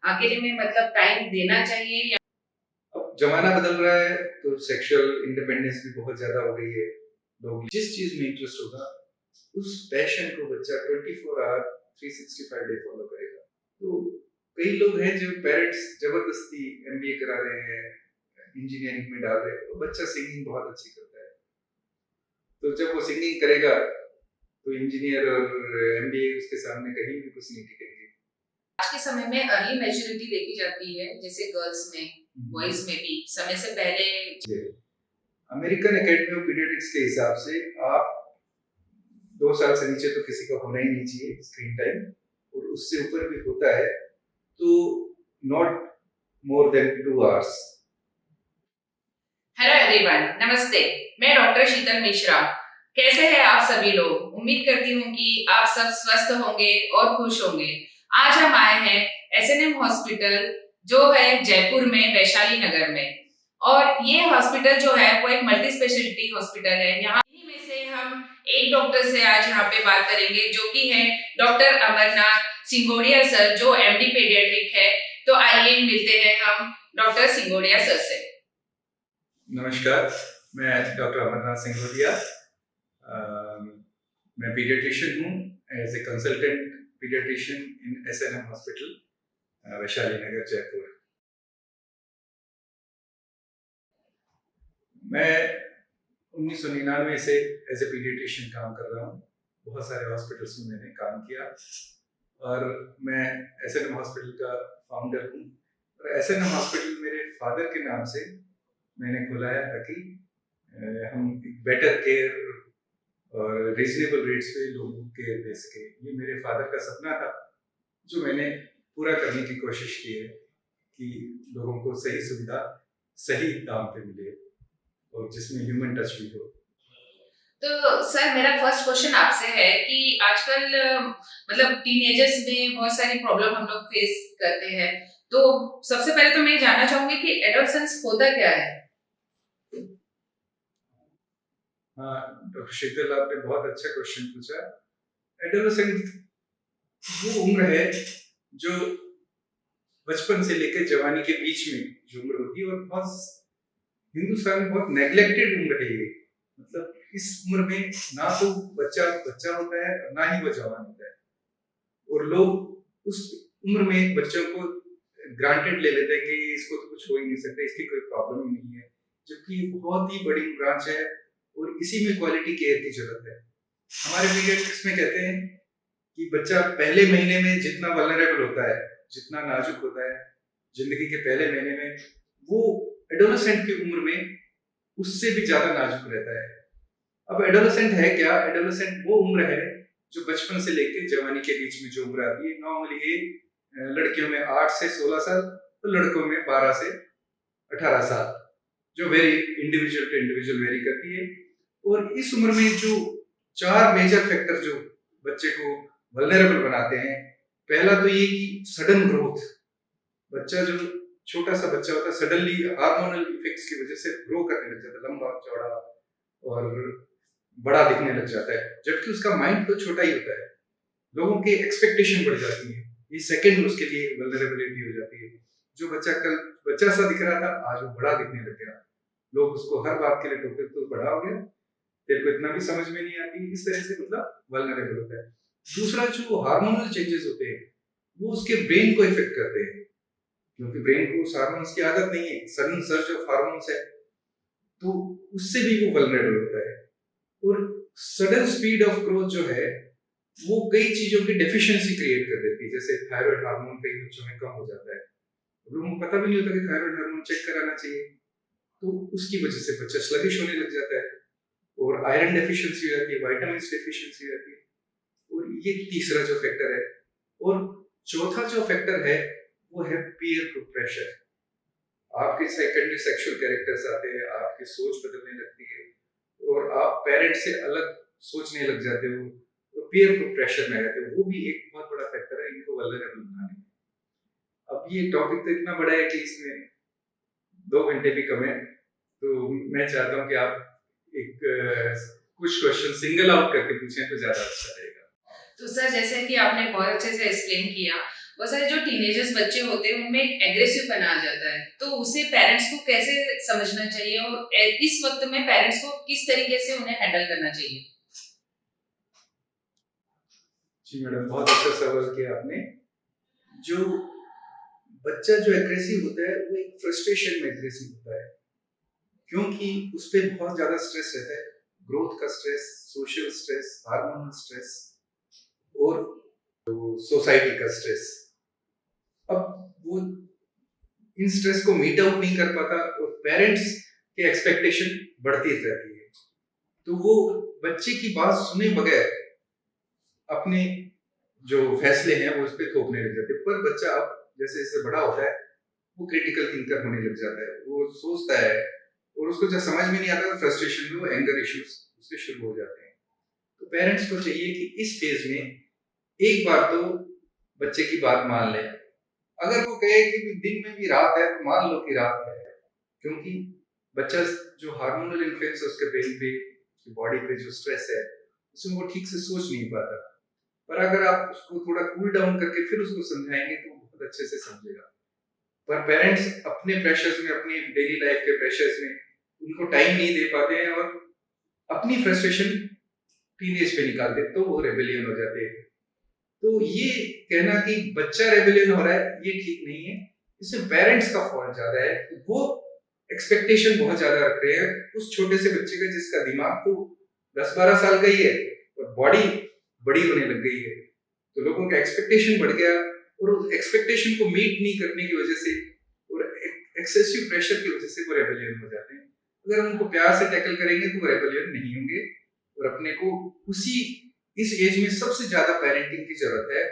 अकेले में मतलब टाइम देना चाहिए या अब जमाना बदल रहा है तो सेक्सुअल इंडिपेंडेंस भी बहुत ज्यादा हो गई है। लोग जिस चीज में इंटरेस्ट होगा उस पैशन को बच्चा 24 आवर 365 डे फॉलो करेगा। तो कई लोग हैं जो पेरेंट्स जबरदस्ती एमबीए करा रहे हैं, इंजीनियरिंग में डाल रहे हैं, तो बच्चा सिंगिंग बहुत अच्छी करता है, तो जब वो सिंगिंग करेगा तो इंजीनियर और एमबीए उसके सामने कहीं भी कुछ नहीं टिकेंगे। आज के समय में अर्ली मैच्योरिटी देखी जाती है, जैसे गर्ल्स में, बॉयज में भी समय से पहले। अमेरिकन एकेडमी ऑफ पीडियाट्रिक्स के हिसाब से आप 2 साल से नीचे तो किसी का होना ही नहीं चाहिए स्क्रीन टाइम, और उससे ऊपर भी होता है तो not more than 2 hours. Hello everyone, नमस्ते। मैं डॉक्टर शीतल मिश्रा। कैसे हैं आप सभी लोग? उम्मीद करती हूँ कि आप सब स्वस्थ होंगे और खुश होंगे। आज हम आए हैं एसएनएम हॉस्पिटल, जो है जयपुर में, वैशाली नगर में। और ये हॉस्पिटल जो है वो एक मल्टी स्पेशलिटी हॉस्पिटल है। यहाँ इन्हीं में से हम एक डॉक्टर से आज यहाँ पे बात करेंगे, जो कि है डॉक्टर अमरनाथ सिंगोड़िया सर, जो एमडी पीडियाट्रिक है। तो आइए मिलते हैं हम डॉक्टर सिंगोड़िया सर से। नमस्कार, मैं डॉक्टर अमरनाथ सिंगोड़िया। मैं पीडियाट्रिशियन हूँ, as a consultant paediatrician in SNM hospital Vaishali Nagar Jaipur. मैं 1999 से एज ए पीडियाट्रिशियन काम कर रहा हूँ। बहुत सारे हॉस्पिटल्स में मैंने काम किया और मैं एसएनएम हॉस्पिटल का फाउंडर हूँ। और एसएनएम हॉस्पिटल मेरे फादर के नाम से मैंने खोला है, ताकि हम बेटर केयर और रीजनेबल रेट्स पे लोगों को केयर दे सके। ये मेरे फादर का सपना था, जो मैंने पूरा करने की कोशिश की है कि लोगों को सही सुविधा सही दाम पे मिले और जिसमें ह्यूमन टच भी हो। तो सर, मेरा फर्स्ट क्वेश्चन आपसे है कि आजकल मतलब टीनेजर्स में बहुत सारी प्रॉब्लम हम लोग फेस करते हैं। तो सबसे पहले तो मैं जानना चाहूंगी कि एडोलसेंस होता क्या है? हाँ डॉक्टर शीतल, आपने बहुत अच्छा क्वेश्चन पूछा। एडोलसेंट वो उम्र है जो बचपन से लेकर जवानी के बीच में जो उम्र होती है, और बहुत हिंदुस्तान में बहुत नेग्लेक्टेड उम्र है ये। मतलब इस उम्र में ना तो बच्चा बच्चा होता है और ना ही वो जवान होता है, और लोग उस उम्र में बच्चों को ग्रांटेड ले लेते हैं कि इसको तो कुछ हो ही नहीं सकता, इसकी कोई प्रॉब्लम ही नहीं है, जबकि ये बहुत ही बड़ी ब्रांच है और इसी में क्वालिटी केयर की जरूरत है। हमारे पीडियाट्रिक्स में कहते हैं कि बच्चा पहले महीने में जितना वल्नरेबल होता है, जितना नाजुक होता है जिंदगी के पहले महीने में, वो एडोलेसेंट की उम्र में उससे भी ज्यादा नाजुक रहता है। अब एडोलेसेंट है क्या? एडोलेसेंट वो उम्र है जो बचपन से लेकर जवानी के बीच में जो उम्र आती है। नॉर्मली ये लड़कियों में 8 से 16 साल और लड़कों में 12 से 18 साल, जो very individual to individual vary करती है। और इस उम्र में जो 4 मेजर फैक्टर जो बच्चे को वल्नरेबल बनाते हैं, पहला तो ये कि सडन ग्रोथ। बच्चा जो छोटा सा बच्चा होता है, सडनली हार्मोनल इफेक्ट्स की वजह से ग्रो करने लग जाता है, लंबा चौड़ा और बड़ा दिखने लग जाता है, जबकि उसका माइंड तो छोटा ही होता है। लोगों की एक्सपेक्टेशन बढ़ जाती है, ये सेकंड उसके लिए वल्नरेबिलिटी हो जाती है। जो बच्चा कल बच्चा सा दिख रहा था, आज वो बड़ा दिखने लग गया। लोग उसको हर बात के लिए टोकते, तो बड़ा हो गया, तेरे को इतना भी समझ में नहीं आती, इस तरह से मतलब वल्नरेबल होता है। दूसरा, जो हार्मोनल चेंजेस होते हैं वो उसके ब्रेन को इफेक्ट करते हैं, क्योंकि ब्रेन को उस हार्मोन्स की आदत नहीं है, सडन सर्ज ऑफ हार्मोन्स है, तो उससे भी वो वल्नरेबल होता है। और सडन स्पीड ऑफ ग्रोथ जो है वो कई चीजों की डेफिशिएंसी क्रिएट कर देती है, जैसे थायराइड हार्मोन कई बच्चों में कम हो जाता है, लोगों को पता भी नहीं होता कि थायराइड हार्मोन चेक कराना चाहिए, तो उसकी वजह से बच्चा स्लगिश होने लग जाता है। और आयरन डेफिशिएंसी हो जाती है, विटामिन डेफिशिएंसी हो जाती है। और ये तीसरा जो फैक्टर है। और चौथा जो फैक्टर है वो है पीयर प्रेशर। आपके सेकेंडरी सेक्सुअल कैरेक्टर्स आते हैं, आपकी सोच बदलने लगती है और आप पेरेंट्स से अलग सोचने लग जाते हो, तो पीयर प्रेशर में रहते हो। वो भी एक बहुत बड़ा फैक्टर है इनको वल्नरेबल बनाने में। अब ये टॉपिक तो इतना बड़ा है कि इसमें 2 घंटे भी कम है, तो मैं चाहता हूँ कि आप एक कुछ क्वेश्चन सिंगल आउट करके पूछें तो ज्यादा अच्छा रहेगा। तो सर, जैसे कि आपने बहुत अच्छे से एक्सप्लेन किया, बहुत सारे जो टीनेजर्स बच्चे होते हैं उनमें एक एग्रेसिव बना आ जाता है, तो उसे पेरेंट्स को कैसे समझना चाहिए और इस वक्त में पेरेंट्स को किस तरीके से उन्हें हैंडल करना चाहिए? जी मैडम, बहुत अच्छा सवाल किया आपने। जो बच्चा जो एग्रेसिव होता है वो एक फ्रस्ट्रेशन में एग्रेसिव होता है, क्योंकि उस पे बहुत ज्यादा स्ट्रेस रहता है। ग्रोथ का stress, social stress, hormonal stress और सोसाइटी का स्ट्रेस। अब वो इन स्ट्रेस को मीट आउट नहीं कर पाता और पेरेंट्स की एक्सपेक्टेशन बढ़ती रहती है, तो वो बच्चे की बात सुने बगैर अपने जो फैसले हैं वो उस पर थोपने लग जाते हैं। पर बच्चा अब जैसे जैसे बड़ा होता है वो क्रिटिकल थिंकर होने लग जाता है, वो सोचता है और उसको जब समझ में नहीं आता तो फ्रस्ट्रेशन में वो एंगर इश्यूज उसके शुरू हो जाते हैं। तो पेरेंट्स को चाहिए कि इस फेज में एक बार तो बच्चे की बात मान ले। अगर वो कहे कि दिन में भी रात है तो मान लो कि रात है, क्योंकि बच्चा जो हार्मोनल इन्फ्लुएंस है उसके ब्रेन पे, उसकी बॉडी पे जो स्ट्रेस है उसमें वो ठीक से सोच नहीं पाता। पर अगर आप उसको थोड़ा कूल डाउन करके फिर उसको समझाएंगे तो बहुत अच्छे से समझेगा। पर पेरेंट्स अपने प्रेशर्स में, अपनी डेली लाइफ के प्रेशर्स में उनको टाइम नहीं दे पाते हैं और अपनी फ्रस्ट्रेशन टीनेज पे निकालते हैं, तो वो रेबेलियन हो जाते हैं। तो ये कहना कि बच्चा रेबेलियन हो रहा है ये ठीक नहीं है, इसमें पेरेंट्स का फॉल्ट ज्यादा है। वो एक्सपेक्टेशन बहुत ज्यादा रख रहे हैं उस छोटे से बच्चे का जिसका दिमाग तो 10-12 साल का ही है और बॉडी बड़ी होने लग गई है। तो लोगों का एक्सपेक्टेशन बढ़ गया और उस एक्सपेक्टेशन को मीट नहीं करने की वजह से और एक्सेसिव प्रेशर की वजह से वो रेबेलियन हो जाते हैं। अगर हम उनको प्यार से टैकल करेंगे तो वो रेबेलियन नहीं होंगे और अपने को उसी इस एज में सबसे ज्यादा पेरेंटिंग की जरूरत है,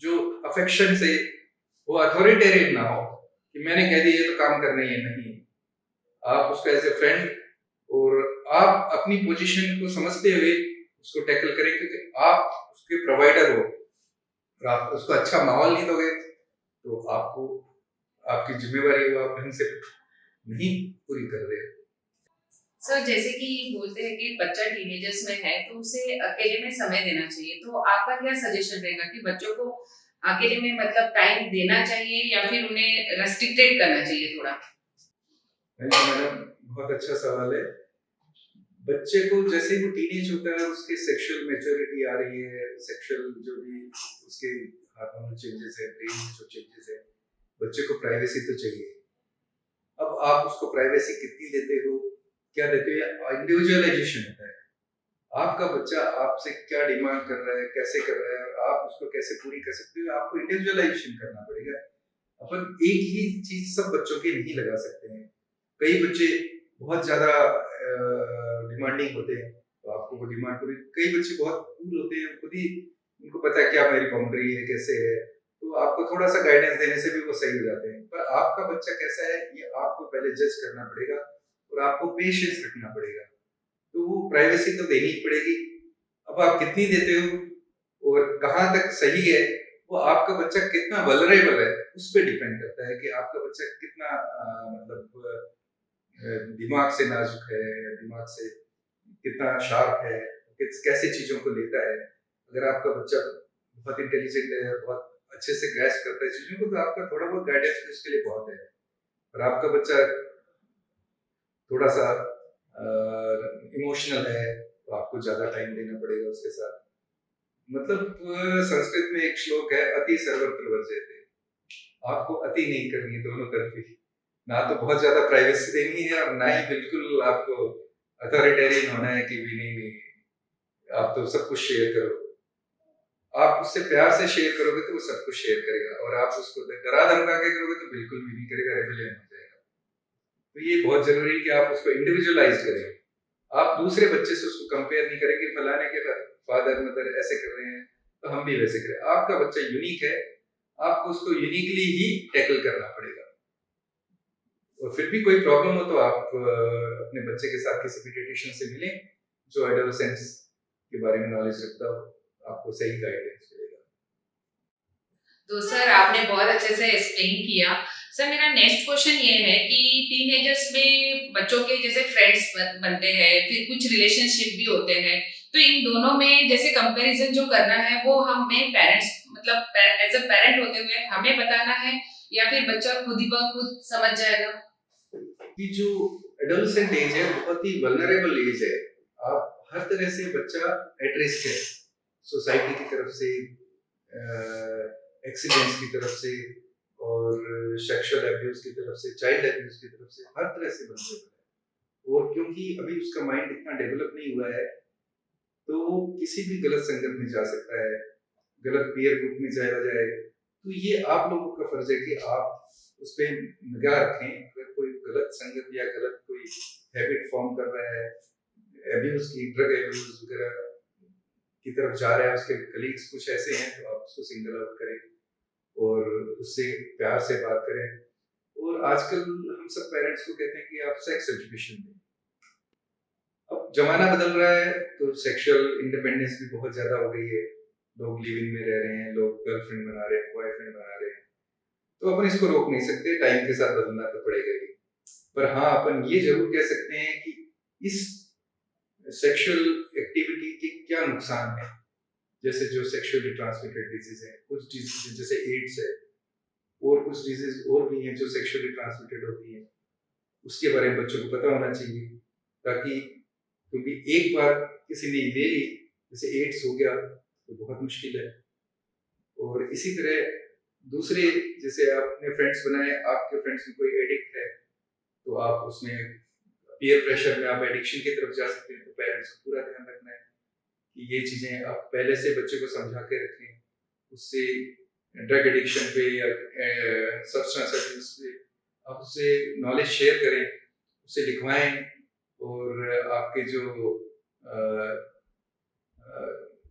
जो अफेक्शन से, वो अथॉरिटेरियन ना हो कि मैंने कह दिया तो काम करना ही है, नहीं। आप उसका एज ए फ्रेंड और आप अपनी पोजीशन को समझते हुए उसको टैकल करें, क्योंकि आप उसके प्रोवाइडर हो और आप उसको अच्छा माहौल नहीं दोगे तो आपको आपकी जिम्मेवारी वो आप ढंग से नहीं पूरी कर रहे। सर जैसे कि बोलते हैं कि बच्चा टीनेजर्स में है तो उसे अकेले में समय देना चाहिए, तो आपका क्या सजेशन रहेगा कि बच्चों को अकेले में मतलब टाइम देना चाहिए या फिर उन्हें रेस्ट्रिक्टेड करना चाहिए थोड़ा? मैडम, बहुत अच्छा सवाल है। बच्चे को जैसे ही वो टीनेज होता है उसके सेक्सुअल मैच्योरिटी आ रही है, सेक्सुअल जो भी उसके हार्मोनल चेंजेस है, ब्रेन में जो चेंजेस है, बच्चे को प्राइवेसी तो चाहिए। अब आप उसको प्राइवेसी कितनी देते हो, क्या देते हो, इंडिविजुअलाइजेशन होता है। आपका बच्चा आपसे क्या डिमांड कर रहा है, कैसे कर रहा है और आप उसको कैसे पूरी कर सकते हो, आपको इंडिविजुअलाइजेशन करना पड़ेगा। अपन एक ही चीज सब बच्चों की नहीं लगा सकते हैं। कई बच्चे बहुत ज्यादा डिमांडिंग होते हैं तो आपको वो डिमांड पूरी, कई बच्चे बहुत कूल होते हैं, खुद ही उनको पता है क्या मेरी बाउंड्री है, कैसे है, तो आपको थोड़ा सा गाइडेंस देने से भी वो सही हो जाते हैं। पर आपका बच्चा कैसा है ये आपको पहले जज करना पड़ेगा और आपको पेशेंस रखना पड़ेगा। तो वो प्राइवेसी तो देनी ही पड़ेगी। अब आप कितनी देते हो और कहाँ तक सही है, वो आपका बच्चा कितना वल्नरेबल है उस पर डिपेंड करता है कि आपका बच्चा कितना मतलब दिमाग से नाजुक है या दिमाग से कितना शार्प है, कैसे चीजों को लेता है। अगर आपका बच्चा बहुत इंटेलिजेंट है, बहुत अच्छे से ग्रैस्प करता है चीजों को, तो आपका थोड़ा बहुत गाइडेंस भी उसके लिए बहुत है। और आपका बच्चा थोड़ा सा इमोशनल है तो आपको ज्यादा टाइम देना पड़ेगा उसके साथ। मतलब संस्कृत में एक श्लोक है, अति सर्वत्र वर्जयते। आपको अति नहीं करनी है दोनों तरफ ही, ना तो बहुत ज्यादा प्राइवेसी देनी है और ना ही बिल्कुल आपको अथॉरिटेरियन होना है कि भी नहीं नहीं आप तो सब कुछ शेयर करो। आप उससे प्यार से शेयर करोगे तो वो सब कुछ शेयर करेगा और आप उसको डरा धमका के करोगे तो बिल्कुल भी नहीं करेगा, रेबेलियन हो जाएगा। तो ये बहुत जरूरी है कि आप उसको इंडिविजुअलाइज करें। आप दूसरे बच्चे से उसको कंपेयर नहीं करेंगे, फलाने के फादर मदर ऐसे कर रहे हैं तो हम भी वैसे करें। आपका बच्चा यूनिक है, आपको उसको यूनिकली ही टैकल करना पड़ेगा। और फिर भी कोई प्रॉब्लम हो तो आप अपने बच्चे के साथ किसी पीडियाट्रिशियन से मिलें जो एडोलेसेंस के बारे में नॉलेज रखता हो, आपको सही गाइडेंस मिलेगा। तो सर आपने बहुत अच्छे से एक्सप्लेन किया। सर मेरा नेक्स्ट क्वेश्चन ये है कि टीनेजर्स में बच्चों के जैसे फ्रेंड्स बनते हैं, फिर कुछ रिलेशनशिप भी होते हैं, तो इन दोनों में जैसे कंपैरिजन जो करना है वो हमें पेरेंट्स मतलब एज अ पेरेंट होते हुए हमें बताना है या फिर बच्चा खुद ही ब खुद समझ जाएगा? कि जो एडोलसेंट एज है बहुत ही वल्नरेबल एज है। आप हर तरह से बच्चा एट रिस्क है, सोसाइटी की तरफ से, एक्सीडेंट्स की तरफ से, और सेक्सुअल एब्यूज की तरफ से, चाइल्ड एब्यूज की तरफ से, हर तरह से वल्नरेबल है। और क्योंकि अभी उसका माइंड इतना डेवलप नहीं हुआ है, तो वो किसी भी गलत संगत में जा सकता है, गलत पीयर ग्रुप में चला जाए। तो ये आप लोगों का फर्ज है कि आप उस पर निगाह रखें। अगर कोई गलत संगत या गलत कोई हैबिट फॉर्म कर रहा है, एब्यूज की, ड्रग एब्यूज वगैरह की तरफ जा रहा है, उसके कलीग्स कुछ ऐसे हैं, तो आप उसको सिंगल आउट करें और उससे प्यार से बात करें। और आजकल हम सब पेरेंट्स को कहते हैं कि आप सेक्स एजुकेशन दें। अब जमाना बदल रहा है, तो सेक्सुअल इंडिपेंडेंस भी बहुत ज्यादा हो गई है। लोग लिविंग में रह रहे हैं, लोग गर्लफ्रेंड बना रहे हैं, बॉयफ्रेंड बना रहे हैं, तो अपन इसको रोक नहीं सकते, टाइम के साथ बदलना तो पड़ेगा ही। पर हाँ, अपन ये जरूर कह सकते हैं कि इस सेक्सुअल एक्टिविटी के क्या नुकसान है। जैसे जो सेक्सुअली ट्रांसमिटेड डिजीज है, कुछ डिजीज जैसे एड्स है, और कुछ डिजीज और भी हैं जो सेक्सुअली ट्रांसमिटेड होती हैं, उसके बारे में बच्चों को पता होना चाहिए। ताकि, क्योंकि एक बार किसी ने ले ली, जैसे एड्स हो गया, तो बहुत मुश्किल है। और इसी तरह दूसरे, जैसे आपने फ्रेंड्स बनाए, आपके फ्रेंड्स में कोई एडिक्ट है, तो आप उसमें पीयर प्रेशर में आप एडिक्शन की तरफ जा सकते हैं। तो पेरेंट्स को पूरा ध्यान रखना है कि ये चीजें आप पहले से बच्चे को समझा के रखें। उससे ड्रग एडिक्शन पे या सब्सटेंस अब्यूज पे आप उससे नॉलेज शेयर करें, उससे लिखवाएं। और आपके जो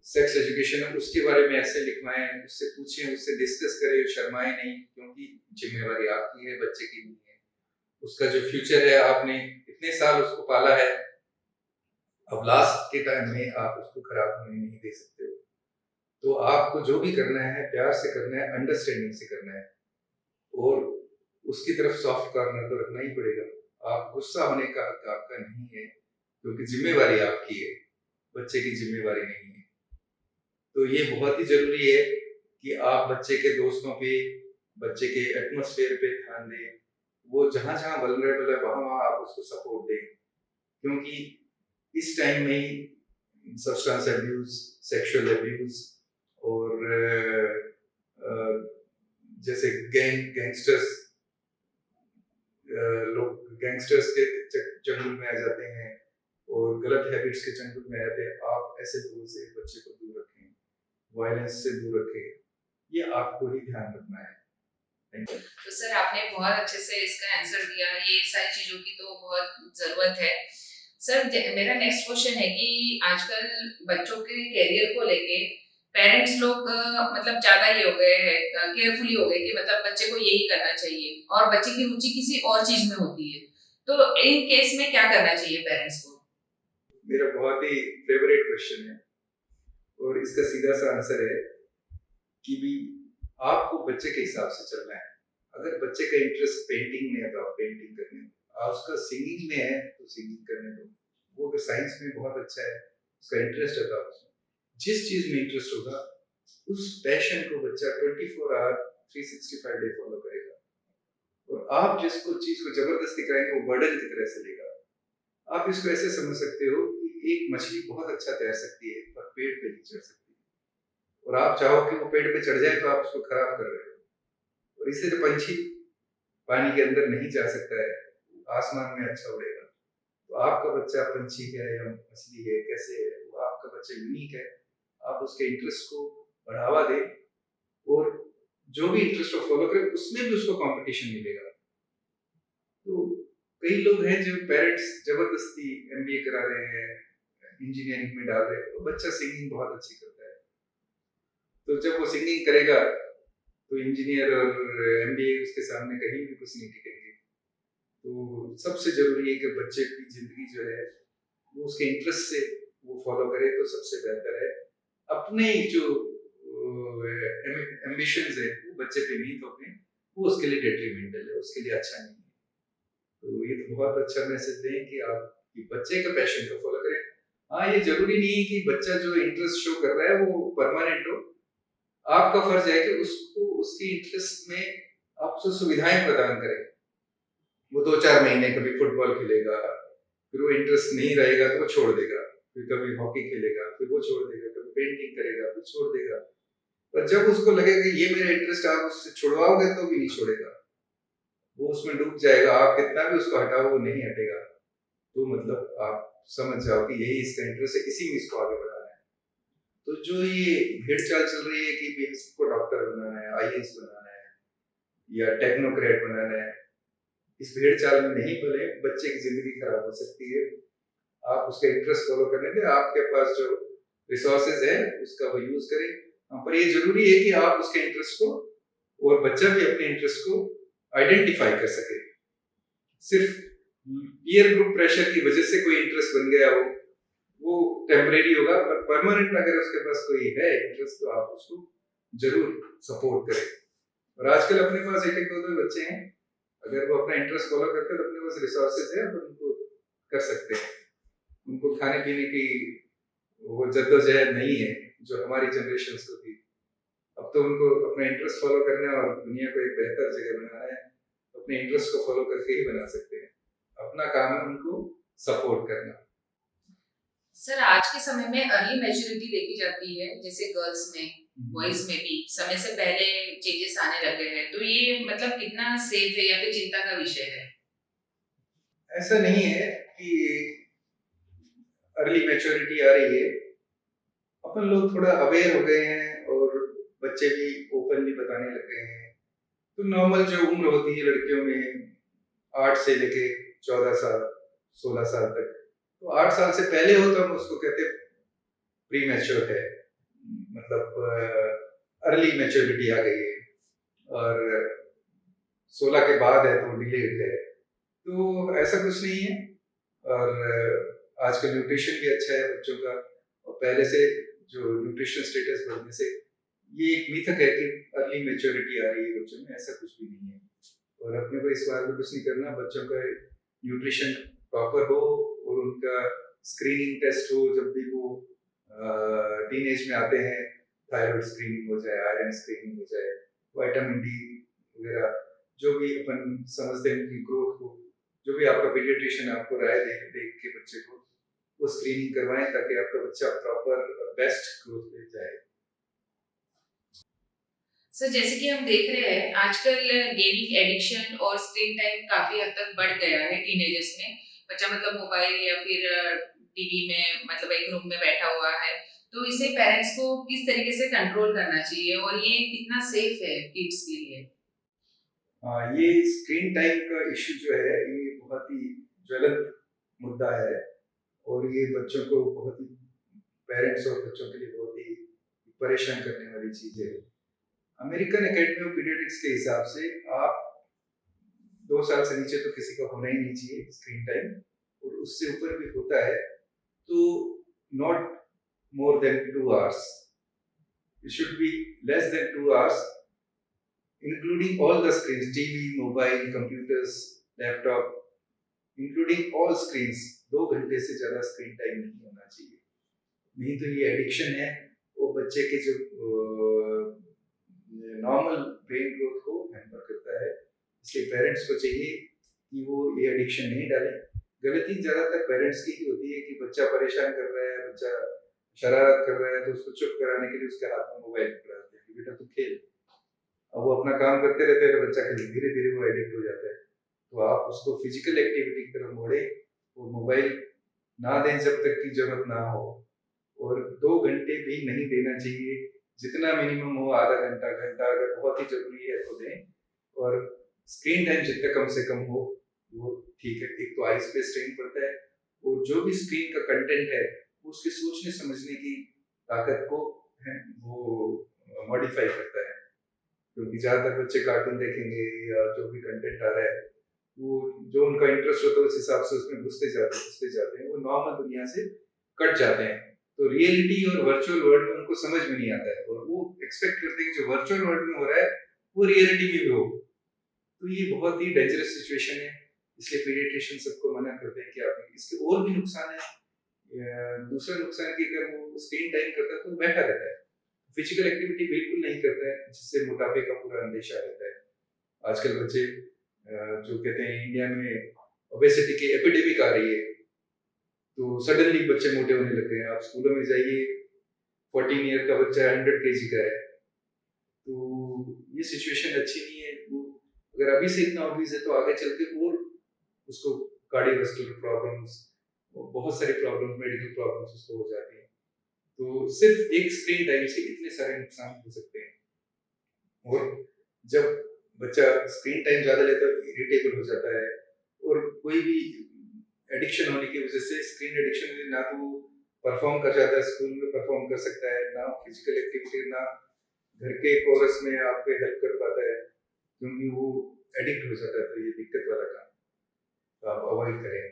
सेक्स एजुकेशन है उसके बारे में ऐसे लिखवाएं, उससे पूछें, उससे डिस्कस करें, शर्माएं नहीं, क्योंकि जिम्मेवारी आपकी है, बच्चे की नहीं है। उसका जो फ्यूचर है, आपने इतने साल उसको पाला है, अब लास्ट के टाइम में आप उसको खराब होने नहीं दे सकते हो। तो आपको जो भी करना है प्यार से करना है, अंडरस्टैंडिंग से करना है, और उसकी तरफ सॉफ्ट कॉर्नर तो रखना ही पड़ेगा। आप गुस्सा होने का हक आपका नहीं है, क्योंकि जिम्मेवारी आपकी है, बच्चे की जिम्मेवारी नहीं है। तो ये बहुत ही जरूरी है कि आप बच्चे के दोस्तों पे, बच्चे के एटमॉस्फेयर पे ध्यान दें। वो जहां जहां वल्नरेबल है वहां वहां आप उसको सपोर्ट दें, क्योंकि इस टाइम में ही सब्सटेंस एब्यूज, सेक्सुअल एब्यूज, और जैसे गैंगस्टर्स, लोग गैंगस्टर्स के जंगल में आ जाते हैं और गलत हैबिट्स के जंगल में आ जाते हैं। आप ऐसे लोगों से बच्चे को दूर रखें, वायलेंस से दूर रखें, ये आपको ही ध्यान रखना है। Thank you. तो सर आपने बहुत अच्छे से इसका आंसर दिया, ये सारी चीजों की तो बहुत जरूरत है। सर मेरा नेक्स्ट क्वेश्चन है कि आजकल बच्चों के करियर को लेके पेरेंट्स लोग मतलब ज्यादा ही हो गए हैं, केयरफुली हो गए कि मतलब बच्चे को यही करना चाहिए और बच्चे की रुचि किसी और चीज में होती है। तो इन केस में क्या करना चाहिए पेरेंट्स को? मेरा बहुत ही फेवरेट क्वेश्चन है, और इसका सीधा सा आंसर है कि भी आपको बच्चे के हिसाब से चलना है। अगर बच्चे का इंटरेस्ट पेंटिंग में है तो आप पेंटिंग करने दो, उसका सिंगिंग में है तो सिंगिंग करने दो। वो अगर साइंस में बहुत अच्छा है, उसका इंटरेस्ट है, तो आप जिस चीज में इंटरेस्ट होगा उस पैशन को बच्चा 24 आवर 365 डे फॉलो करेगा। और आप जिसको चीज को जबरदस्ती कराएंगे वो बर्डन की तरह से लेगा। आप इसको ऐसे समझ सकते हो कि एक मछली बहुत अच्छा तैर सकती है पर पेड़ पे नहीं चढ़ सकती, और आप चाहो कि वो पेड़ पे चढ़ जाए तो आप उसको खराब कर रहे हो। और इसलिए तो पंछी पानी के अंदर नहीं जा सकता है, आसमान में अच्छा उड़ेगा। तो आपका बच्चा पंछी है या मछली है, कैसे है, वो आपका बच्चा यूनिक है। आप उसके इंटरेस्ट को बढ़ावा दें, और जो भी इंटरेस्ट को फॉलो करे उसमें भी उसको कंपटीशन मिलेगा। तो कई लोग हैं जो पेरेंट्स जबरदस्ती एमबीए करा रहे हैं, इंजीनियरिंग में डाल रहे हैं, तो बच्चा सिंगिंग बहुत अच्छी करता है, तो जब वो सिंगिंग करेगा तो इंजीनियर और एमबीए उसके सामने कहीं भी कुछ नहीं टिकेंगे। तो सबसे जरूरी है कि बच्चे की जिंदगी जो है वो उसके इंटरेस्ट से वो फॉलो करे तो सबसे बेहतर है। अपने जो एम्बिशंस है वो बच्चे पे नहीं थोपे, वो उसके लिए डेट्रीमेंटल है, उसके लिए अच्छा नहीं है। तो ये तो बहुत अच्छा मैसेज दें कि आप कि बच्चे का पैशन को फॉलो करें। हाँ, ये जरूरी नहीं है कि बच्चा जो इंटरेस्ट शो कर रहा है वो परमानेंट हो। आपका फर्ज है कि उसको उसकी इंटरेस्ट में आप उसको सुविधाएं प्रदान करें। वो 2-4 महीने कभी फुटबॉल खेलेगा, फिर वो इंटरेस्ट नहीं रहेगा तो वो छोड़ देगा, फिर कभी हॉकी खेलेगा, फिर वो छोड़ देगा, कभी पेंटिंग करेगा, फिर छोड़ देगा। पर जब उसको लगेगा कि ये मेरा इंटरेस्ट, आप उससे छुड़वाओगे तो भी नहीं छोड़ेगा, वो उसमें डूब जाएगा, आप कितना भी उसको हटाओ वो नहीं हटेगा। तो मतलब आप समझ जाओ कि यही इसका इंटरेस्ट है, इसी में इसको आगे बढ़ाना है। तो जो ये भेड़ चाल चल रही है कि भी इसको डॉक्टर बनाना है, आईएएस बनाना है या टेक्नोक्रेट बनाना है, इस भेड़ चाल में नहीं पड़े, बच्चे की जिंदगी खराब हो सकती है। आप उसका इंटरेस्ट फॉलो करने दें, आपके पास जो रिसोर्सेज है उसका वो यूज करें। पर ये जरूरी है कि आप उसके इंटरेस्ट को और बच्चा भी अपने इंटरेस्ट को आइडेंटिफाई कर सके। सिर्फ पीयर ग्रुप प्रेशर की वजह से कोई इंटरेस्ट बन गया हो, वो टेम्परेरी होगा, पर परमानेंट अगर उसके पास कोई है इंटरेस्ट तो आप उसको जरूर सपोर्ट करें। और आजकल अपने पास एक एक दो दो बच्चे हैं, अगर वो अपना इंटरेस्ट फॉलो करते हैं तो अपने पास रिसोर्सेज है, तो उनको कर सकते हैं। उनको खाने पीने की वो जद्दोजहद नहीं है जो हमारी जनरेशन को थी। अब तो उनको अपना इंटरेस्ट फॉलो करना है और दुनिया को एक बेहतर जगह बनाना है, अपने इंटरेस्ट को फॉलो करके ही बना सकते हैं। अपना काम है उनको सपोर्ट करना। सर, आज के समय में अर्ली मैच्योरिटी देखी जाती है, जैसे गर्ल्स में, बॉयज में भी समय से पहले चेंजेस आने लगे हैं, तो ये मतलब कितना सेफ है या फिर चिंता का विषय है? ऐसा नहीं है कि अर्ली मैच्योरिटी आ रही है, अपन लोग थोड़ा अवेयर हो गए हैं और बच्चे भी ओपनली बताने लग गए हैं। तो नॉर्मल जो उम्र होती है लड़कियों में 8 से लेके 14 साल 16 साल तक, तो 8 साल से पहले हो तो हम उसको कहते हैं प्री मैच्योर है, मतलब अर्ली मैच्योरिटी आ गई है। और 16 के बाद है तो डिलेड है, तो ऐसा कुछ नहीं है। और आजकल न्यूट्रिशन भी अच्छा है बच्चों का, और पहले से जो न्यूट्रिशन स्टेटस बढ़ने से ये एक मिथक है कि अर्ली मैच्योरिटी आ रही है बच्चों में, ऐसा कुछ भी नहीं है। और अपने को इस बात में कुछ नहीं करना, बच्चों का न्यूट्रिशन प्रॉपर हो और उनका स्क्रीनिंग टेस्ट हो जब भी वो टीनेज में आते हैं, थायराइड स्क्रीनिंग हो जाए, आयरन स्क्रीनिंग हो जाए, विटामिन डी वगैरह, जो भी अपन समझते हैं उनकी ग्रोथ को, जो भी आपका पीडियाट्रिशियन आपको राय देख के बच्चे को वो स्क्रीनिंग करवाएं, ताकि आपका बच्चा प्रॉपर बेस्ट ग्रोथ पे जाए। सर, जैसे कि हम देख रहे हैं आजकल गेमिंग एडिक्शन और स्क्रीन टाइम काफी हद तक बढ़ गया है टीनेजर्स में। बच्चा मतलब मोबाइल या फिर टीवी में मतलब एक रूम में बैठा हुआ है, तो इसे पेरेंट्स को किस तरीके से कंट्रोल करना चाहिए और ये कितना सेफ है किड्स के लिए? ये स्क्रीन टाइम का इश्यू जो है ये बहुत ही ज्वलंत मुद्दा है, और ये बच्चों को बहुत ही, पेरेंट्स और बच्चों के लिए बहुत ही परेशान करने वाली चीज है। अमेरिकन एकेडमी ऑफ पीडियाट्रिक्स के हिसाब से आप 2 साल से नीचे तो किसी का होना ही नहीं चाहिए स्क्रीन टाइम, और उससे ऊपर भी होता है तो not more than 2 hours, it should be less than 2 hours, including all the screens, TV, mobile, computers, laptop, including all screens। 2 घंटे से ज्यादा स्क्रीन टाइम नहीं होना चाहिए, नहीं तो ये एडिक्शन है, वो बच्चे के जो नॉर्मल ब्रेन ग्रोथ को हैम्पर करता है। इसलिए पेरेंट्स को चाहिए कि वो ये एडिक्शन नहीं डालें। गलती ज्यादातर पेरेंट्स की ही होती है कि बच्चा परेशान कर रहा है, बच्चा शरारत कर रहा है, तो उसको चुप कराने के लिए उसके हाथ में मोबाइल पकड़ाते हैं कि बेटा तू खेल। अब वो अपना काम करते रहते हैं तो बच्चा धीरे धीरे वो एडिक्ट हो जाता है। तो आप उसको फिजिकल एक्टिविटी की तरफ मोड़े, वो मोबाइल ना दें जब तक की जरूरत ना हो, और 2 घंटे भी नहीं देना चाहिए, जितना मिनिमम हो आधा घंटा घंटा, अगर बहुत ही जरूरी है तो दें। और स्क्रीन टाइम जितना कम से कम हो वो ठीक है। एक तो आईज पे स्ट्रेन पड़ता है, और जो भी स्क्रीन का कंटेंट है वो उसके सोचने समझने की ताकत को है वो मॉडिफाई करता है, क्योंकि ज्यादातर बच्चे कार्टून देखेंगे या जो भी कंटेंट आ रहा है वो जो उनका इंटरेस्ट होता है उस हिसाब से उसमें घुसते जाते हैं, वो नॉर्मल दुनिया से कट जाते हैं। तो रियलिटी और वर्चुअल वर्ल्ड में उनको समझ में नहीं आता है, और वो एक्सपेक्ट करते हैं कि जो वर्चुअल वर्ल्ड में हो रहा है वो रियलिटी में भी हो। तो ये बहुत ही डेंजरस सिचुएशन है, इसलिए पीडियाट्रिशियन सबको मना करते हैं कि आप, इसके और भी नुकसान है। दूसरा नुकसान कि अगर वो स्क्रीन टाइम करता है तो बैठा रहता है, फिजिकल एक्टिविटी बिल्कुल नहीं करता है, जिससे मोटापे का पूरा अंदेशा रहता है। आजकल बच्चे जो कहते हैं इंडिया में ओबेसिटी की एपिडेमिक आ रही है, तो सडनली बच्चे मोटे होने लग गए हैं। आप स्कूलों में जाइए, 14 ईयर का बच्चा 100 केजी का है, तो ये सिचुएशन अच्छी नहीं है। वो अगर अभी से इतना ओबीज है तो आगे चल के और उसको कार्डियोवैस्कुलर प्रॉब्लम्स, बहुत सारी प्रॉब्लम्स, मेडिकल प्रॉब्लम्स उसको हो जाती हैं। तो सिर्फ एक स्क्रीन टाइम से इतने सारे नुकसान हो सकते हैं। और जब बच्चा स्क्रीन टाइम ज्यादा लेता है, इरिटेबल हो जाता है, और कोई भी एडिक्शन होने की वजह से, स्क्रीन एडिक्शन में ना तो वो परफॉर्म कर जाता है, स्कूल में परफॉर्म कर सकता है, ना फिजिकल एक्टिविटी, ना घर के कोरस में आपको हेल्प कर पाता है, क्योंकि वो एडिक्ट हो जाता है। तो ये दिक्कत वाला काम तो आप अवॉइड करें।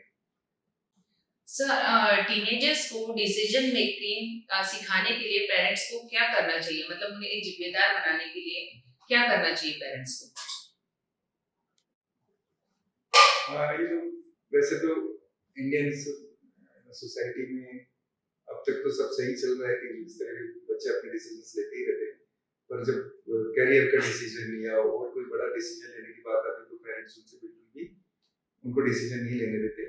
सर, टीनेजर्स को डिसीजन मेकिंग सिखाने के लिए पेरेंट्स को क्या करना चाहिए, मतलब उन्हें एक जिम्मेदार बनाने के लिए क्या करना चाहिए पेरेंट्स को? हाँ, ये तो वैसे तो इंडियन सोसाइटी में अब तक तो सब सही चल रहा है कि इस तरह के बच्चे अपने डिसीजंस लेते ही रहते हैं, पर जब करियर का डिसीजन या और कोई बड़ा डिसीजन लेने की बात आती है तो पेरेंट्स उनसे बिल्कुल भी उनको डिसीजन नहीं लेने देते।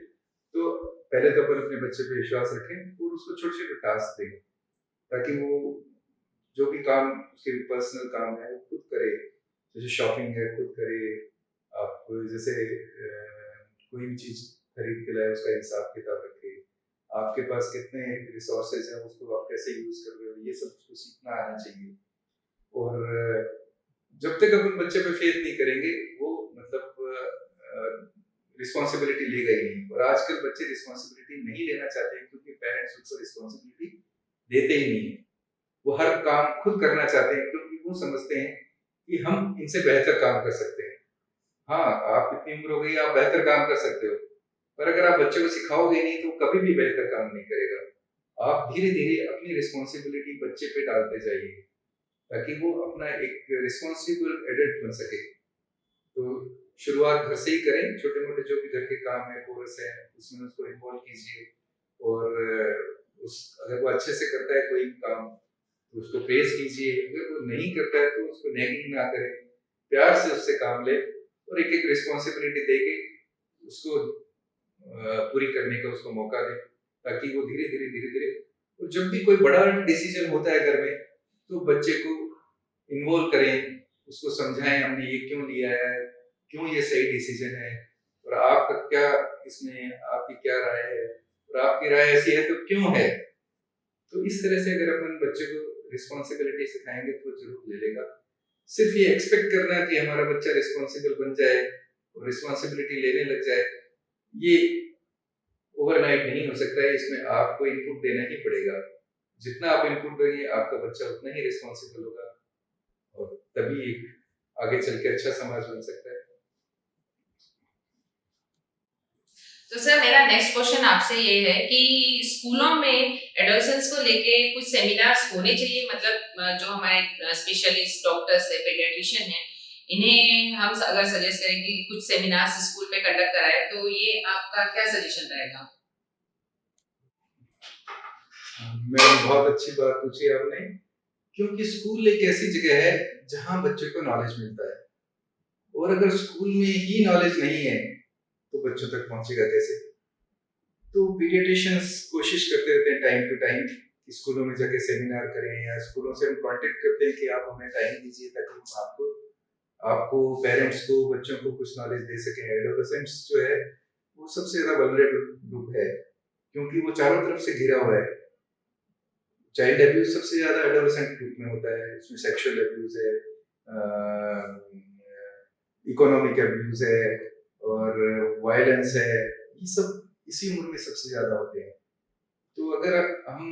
तो पहले तो अपन अपने बच्चे पे विश्वास रखें और उसको छोटे छोटे टास्क दें, ताकि वो जो भी काम उसके पर्सनल काम है वो खुद करे। जैसे शॉपिंग है, खुद करे। आप जैसे कोई भी चीज खरीद के लाए, उसका हिसाब किताब रखे। आपके पास कितने रिसोर्सेज हैं, उसको आप कैसे यूज कर रहे हो, ये सब उसको सीखना आना चाहिए। और जब तक अपन बच्चे पे फेथ नहीं करेंगे, वो मतलब रिस्पॉन्सिबिलिटी लेगा ही नहीं। और आजकल बच्चे रिस्पॉन्सिबिलिटी नहीं लेना चाहते हैं, क्योंकि पेरेंट्स उनको रिस्पॉन्सिबिलिटी देते ही नहीं है। वो हर काम खुद करना चाहते हैं, क्योंकि वो समझते हैं कि हम इनसे बेहतर काम कर सकते हैं। हाँ, आप इतनी उम्र हो गई, आप बेहतर काम कर सकते हो, पर अगर आप बच्चे को सिखाओगे नहीं तो कभी भी बेहतर काम नहीं करेगा। आप धीरे धीरे अपनी रिस्पॉन्सिबिलिटी बच्चे पे डालते जाइए, ताकि वो अपना एक रिस्पॉन्सिबल एडल्ट बन सके। तो शुरुआत घर से ही करें। छोटे मोटे जो भी घर के काम है, कोर्स है, उसमें उसको इन्वॉल्व कीजिए। और उस अगर वो अच्छे से करता है कोई काम तो उसको प्रेज कीजिए। अगर वो नहीं करता है तो उसको नेगिंग ना करें, प्यार से उससे काम ले और एक एक रिस्पॉन्सिबिलिटी दे के उसको पूरी करने का उसको मौका दें, ताकि वो धीरे धीरे और जब भी कोई बड़ा डिसीजन होता है घर में, तो बच्चे को इन्वॉल्व करें, उसको समझाएं हमने ये क्यों लिया है, क्यों ये सही डिसीजन है, और आपका क्या इसमें, आपकी क्या राय है, और आपकी राय ऐसी है तो क्यों है। तो इस तरह से अगर अपन बच्चे को रिस्पॉन्सिबिलिटी सिखाएंगे तो जरूर ले लेगा। सिर्फ ये एक्सपेक्ट करना कि हमारा बच्चा रिस्पॉन्सिबल बन जाए और रिस्पॉन्सिबिलिटी लेने लग जाए, ये ओवरनाइट नहीं हो सकता है। इसमें आपको इनपुट देना ही पड़ेगा। जितना आप इनपुट देंगे, आपका बच्चा उतना ही रिस्पॉन्सिबल होगा, और तभी आगे चल के अच्छा समाज बन सकता है। तो सर, मेरा नेक्स्ट क्वेश्चन आपसे ये है कि स्कूलों में एडोलसेंस को लेके कुछ सेमिनार्स होने चाहिए, मतलब जो हमारे स्पेशलिस्ट डॉक्टर्स है, पेडियाट्रिशियन है, इन्हें हम अगर सजेस्ट करें कि कुछ सेमिनार्स स्कूल में कंडक्ट कराए, तो ये आपका क्या सजेशन रहेगा? मैडम, बहुत अच्छी बात पूछी आपने, क्योंकि स्कूल एक ऐसी जगह है जहां बच्चे को नॉलेज मिलता है, और अगर स्कूल में ही नॉलेज नहीं है तो बच्चों तक पहुंचेगा कैसे। तो पीडियाट्रिशियंस कोशिश करते रहते हैं टाइम टू टाइम कि स्कूलों में जाके सेमिनार करें, या स्कूलों से हम कांटेक्ट करते हैं कि आप हमें टाइम दीजिए ताकि हम आपको आपको पेरेंट्स को, बच्चों को कुछ नॉलेज दे सकें। एडोलेसेंट्स जो है वो सबसे ज्यादा वल्नरेबल ग्रुप है, क्योंकि वो चारों तरफ से घिरा हुआ है। चाइल्ड अब्यूज सबसे ज्यादा एडोलेसेंट ग्रुप में होता है। इसमें सेक्सुअल अब्यूज है, इकोनॉमिक अब्यूज है, और वायलेंस है। ये सब इसी उम्र में सबसे ज्यादा होते हैं। तो अगर हम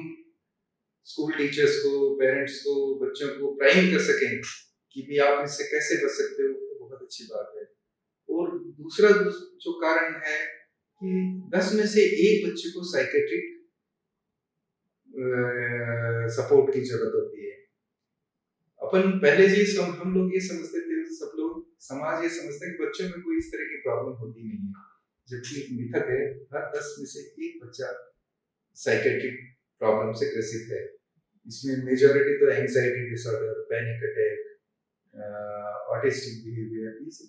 स्कूल टीचर्स को, पेरेंट्स को, बच्चों को प्राइम कर सकें कि भी आप इससे कैसे बच सकते हो, तो बहुत अच्छी बात है। और दूसरा जो कारण है कि 10 में से एक बच्चे को साइकेट्रिक सपोर्ट की जरूरत होती है। अपन पहले जी हम लोग ये समझते थे, सब लोग समाज ये समझता है कि बच्चों में कोई इस तरह की प्रॉब्लम होती नहीं है, जबकि मिथक है। हर 10 में से एक बच्चा साइकेट्रिक प्रॉब्लम से ग्रसित है। इसमें मेजॉरिटी तो anxiety disorder, panic attack, autistic behaviour, ये सब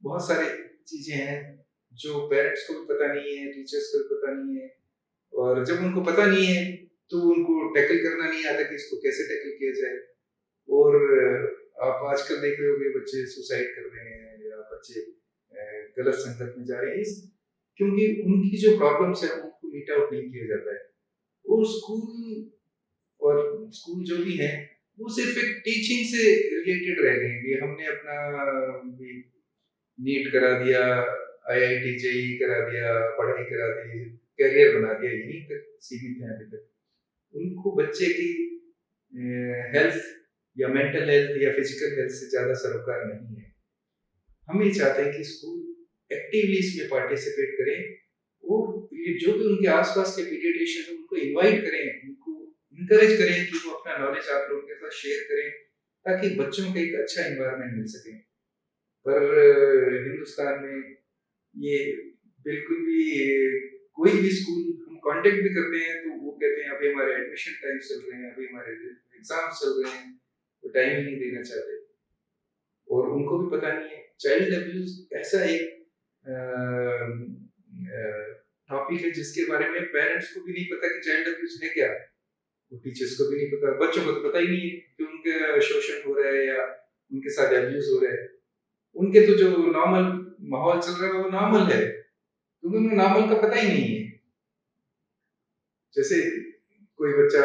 बहुत सारी चीजें हैं जो पेरेंट्स को भी पता नहीं है, टीचर्स को भी पता नहीं है। और जब उनको पता नहीं है तो उनको टैकल करना नहीं आता कि इसको कैसे टैकल किया जाए। और आप आजकल देख रहे होंगे बच्चे सुसाइड कर रहे हैं या बच्चे गलत संगत में जा रहे हैं, क्योंकि उनकी जो प्रॉब्लम्स है उनको मीट आउट नहीं किया जाता है। और स्कूल जो भी है वो सिर्फ एक टीचिंग से रिलेटेड रह गए हैं कि हमने अपना नीट करा दिया, आईआईटी जेईई करा दिया, पढ़ाई करा दी, करियर बना दिया, यहीं तक सीमित है अभी तक। उनको बच्चे की हेल्थ या मेंटल हेल्थ या फिजिकल हेल्थ से ज्यादा सरोकार नहीं है। हम ये चाहते हैं कि स्कूल एक्टिवली इसमें पार्टिसिपेट करें और ये जो भी उनके आसपास के पीडियाट्रिशियन हैं उनको इनवाइट करें, उनको इनकरेज करें कि वो अपना नॉलेज आप लोगों के साथ शेयर करें ताकि बच्चों को एक अच्छा एनवायरनमेंट मिल सके। पर हिंदुस्तान में ये बिल्कुल भी कोई भी स्कूल हम कांटेक्ट भी करते हैं तो वो कहते हैं अभी हमारे एडमिशन टाइम चल रहे हैं, अभी हमारे एग्जाम चल रहे हैं, वो टाइम ही नहीं देना चाहते। और उनको भी पता नहीं है चाइल्ड अब्यूज ऐसा एक टॉपिक है जिसके बारे में पेरेंट्स को भी नहीं पता कि चाइल्ड अब्यूज है क्या, वो टीचर्स को भी नहीं पता, बच्चों को तो पता ही नहीं है कि उनका शोषण हो रहा है या उनके साथ अब्यूज हो रहा है। उनके तो जो नॉर्मल माहौल चल रहा है वो नॉर्मल है, क्योंकि उन्हें नॉर्मल का पता ही नहीं है। जैसे कोई बच्चा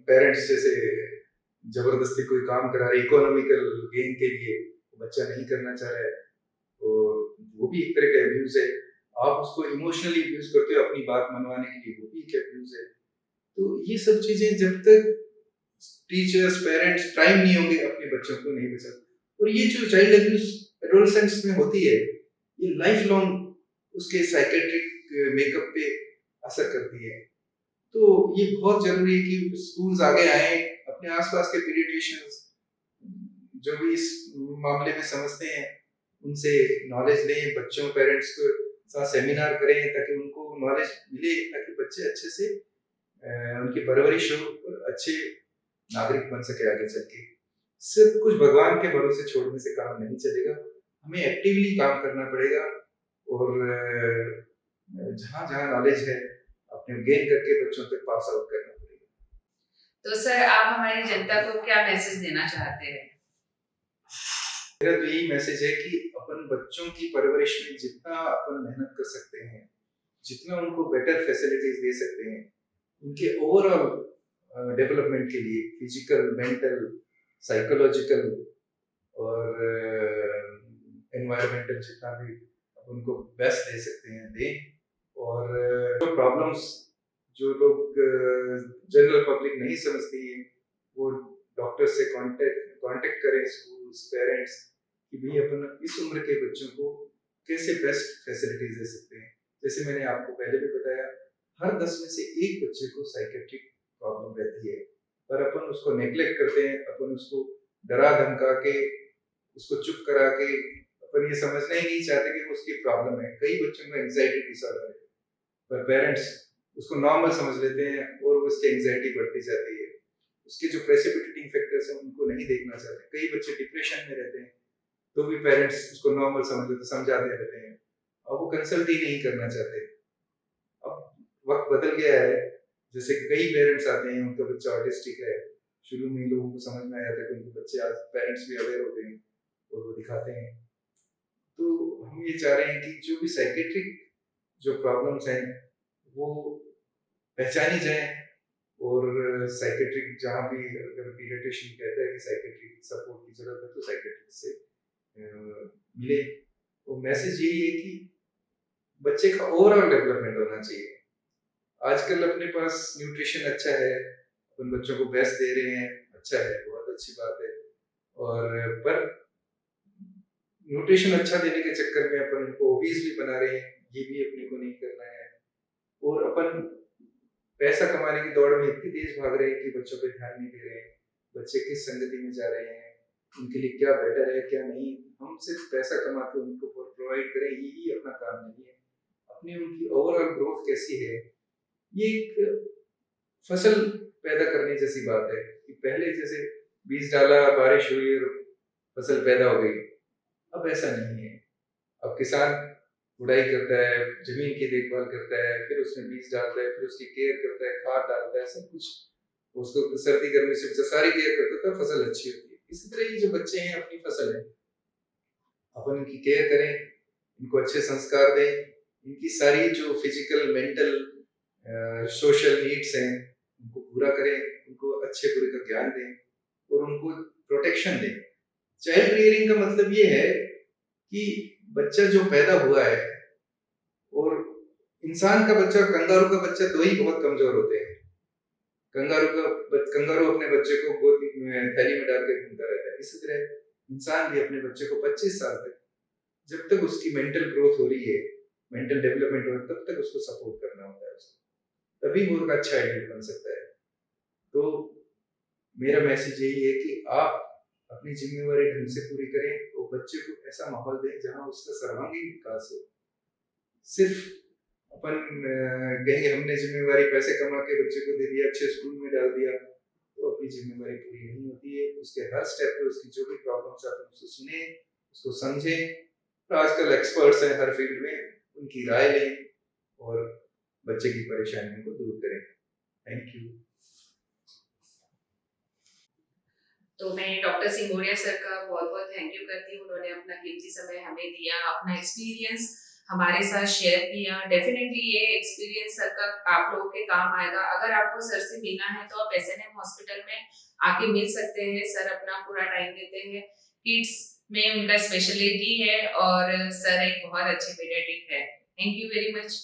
पेरेंट्स जैसे जबरदस्ती कोई काम करा रहे इकोनॉमिकल गेन के लिए, बच्चा नहीं करना चाह रहा है, तो वो भी एक तरह का अब्यूज है। आप उसको इमोशनली अब्यूज करते हो अपनी बात मनवाने के लिए, वो भी एक अब्यूज है। तो ये सब चीजें जब तक टीचर्स पेरेंट्स टाइम नहीं होंगे अपने बच्चों को नहीं बचा। और ये जो चाइल्ड अब्यूज एडोलसेंट्स में होती है ये लाइफ लॉन्ग उसके साइकेट्रिक मेकअप पे असर करती है। तो ये बहुत जरूरी है कि स्कूल्स आगे आए, अपने आसपास के पीडियाट्रिशियंस जो भी इस मामले में समझते हैं उनसे नॉलेज लें, बच्चों पेरेंट्स को साथ सेमिनार करें ताकि उनको नॉलेज मिले, ताकि बच्चे अच्छे से उनकी परवरिश हो और अच्छे नागरिक बन सके आगे चल के। सिर्फ कुछ भगवान के भरोसे छोड़ने से काम नहीं चलेगा, हमें एक्टिवली काम करना पड़ेगा और जहाँ जहाँ नॉलेज है अपने गेन करके बच्चों तक पास आउट करना पड़ेगा। तो सर आप हमारी जनता को क्या मैसेज देना चाहते हैं? मेरा तो यही मैसेज है कि अपन बच्चों की परवरिश में जितना अपन मेहनत कर सकते हैं, जितना उनको बेटर फैसिलिटीज दे सकते हैं, उनके ओवरऑल डेवलपमेंट के लिए फिजिकल, मेंटल, साइकोलॉजिकल और एनवायरमेंटल जितना भी उनको बेस्ट दे सकते हैं दें। और जो प्रॉब्लम्स जो लोग जनरल पब्लिक नहीं समझती है वो डॉक्टर से कांटेक्ट करें, स्कूल्स पेरेंट्स, कि भाई अपन इस उम्र के बच्चों को कैसे बेस्ट फैसिलिटीज दे सकते हैं। जैसे मैंने आपको पहले भी बताया, हर 10 में से एक बच्चे को साइकेट्रिक प्रॉब्लम रहती है, पर अपन उसको नेग्लेक्ट करते हैं, अपन उसको डरा धमका के उसको चुप करा के अपन ये समझना ही नहीं चाहते कि वो उसकी प्रॉब्लम है। कई बच्चों में एंजाइटी डिसऑर्डर है पर पेरेंट्स उसको नॉर्मल समझ लेते हैं और उसकी एंजाइटी बढ़ती जाती है। उसके जो प्रेसिपिटेटिंग फैक्टर्स हैं उनको नहीं देखना चाहते। कई बच्चे डिप्रेशन में रहते हैं तो भी पेरेंट्स उसको नॉर्मल समझाते रहते हैं और वो कंसल्ट ही नहीं करना चाहते। अब वक्त बदल गया है, जैसे कई पेरेंट्स आते हैं उनका बच्चा ऑटिस्टिक है, शुरू में लोगों को समझ में आया था कि उनके बच्चे, आज पेरेंट्स भी अवेयर हो गए हैं और वो दिखाते हैं। तो हम ये चाह रहे हैं कि जो भी साइकेट्रिक जो प्रॉब्लम्स हैं वो पहचानी जाए और साइकेट्रिक जहाँ भी अगर पीडियाट्रिशियन कहता है कि साइकेट्रिक सपोर्ट की जरूरत है तो साइकेट्रिक से मिले। तो मैसेज यही है कि बच्चे का ओवरऑल डेवलपमेंट होना चाहिए। आजकल अपने पास न्यूट्रिशन अच्छा है, अपन बच्चों को बेस्ट दे रहे हैं, अच्छा है, बहुत अच्छी बात है। और पर न्यूट्रिशन अच्छा देने के चक्कर में अपन उनको ओबीज भी बना रहे हैं, ये भी अपने को नहीं करना है। और अपन पैसा कमाने की दौड़ में इतनी तेज भाग रहे हैं कि बच्चों पे ध्यान नहीं दे रहे हैं, बच्चे किस संगति में जा रहे हैं, उनके लिए क्या बेटर है क्या नहीं। हम सिर्फ पैसा कमा के उनको प्रोवाइड करें यही अपना काम नहीं है। अपनी उनकी ओवरऑल ग्रोथ कैसी है, ये एक फसल पैदा करने जैसी बात है कि पहले जैसे बीज डाला, बारिश हुई और फसल पैदा हो गई। अब ऐसा नहीं है। अब किसान गुड़ाई करता है, जमीन की देखभाल करता है, फिर उसमें बीज डालता है, फिर उसकी केयर करता है, खाद डालता है, सब कुछ उसको सर्दी गर्मी से सारी केयर करता है, तब फसल अच्छी होती है। इसी तरह ये जो बच्चे हैं अपनी फसल है, अपन इनकी केयर करें, इनको अच्छे संस्कार दें, इनकी सारी जो फिजिकल मेंटल सोशल नीड्स हैं उनको पूरा करें, उनको अच्छे बुरे का ज्ञान दें और उनको प्रोटेक्शन दें। चाइल्ड रियरिंग का मतलब ये है कि बच्चा जो पैदा हुआ है, और इंसान का बच्चा और कंगारू का बच्चा दो ही बहुत कमजोर होते हैं। कंगारू अपने बच्चे को गोद में थैली में डाल के घूमता रहता है। इसी तरह इंसान भी अपने बच्चे को 25 साल तक, जब तक उसकी मेंटल ग्रोथ हो रही है, मेंटल डेवलपमेंट हो रहा है, तब तक उसको सपोर्ट करना होता है उसको, तभी वो एक अच्छा एडल्ट बन सकता है। तो मेरा मैसेज यही है कि आप अपनी जिम्मेवारी ढंग से पूरी करें, तो बच्चे को ऐसा माहौल दें जहां उसका सर्वांगीण विकास हो। सिर्फ अपन कहेंगे हमने जिम्मेवारी पैसे कमा के बच्चे को दे दिया, अच्छे स्कूल में डाल दिया, तो अपनी जिम्मेवारी पूरी नहीं होती है। उसके हर स्टेप पे उसकी जो भी प्रॉब्लम्स आती है उसको सुने, उसको समझें। तो आजकल एक्सपर्ट्स हैं हर फील्ड में, उनकी राय लें और बच्चे की परेशानियों को दूर करें। Thank you. तो मैं डॉक्टर सिंगोड़िया सर का बहुत बहुत थैंक यू करती हूँ। उन्होंने अपना कीमती समय हमें दिया, अपना एक्सपीरियंस हमारे साथ शेयर किया। डेफिनेटली ये एक्सपीरियंस सर का आप लोगों के काम आएगा। अगर आपको सर से मिलना है तो आप एसएनएम हॉस्पिटल में आके मिल सकते हैं। सर अपना पूरा टाइम देते हैं। किड्स में उनका स्पेशलिटी है और सर एक बहुत अच्छे पीडियाट्रिक है। Thank you very much.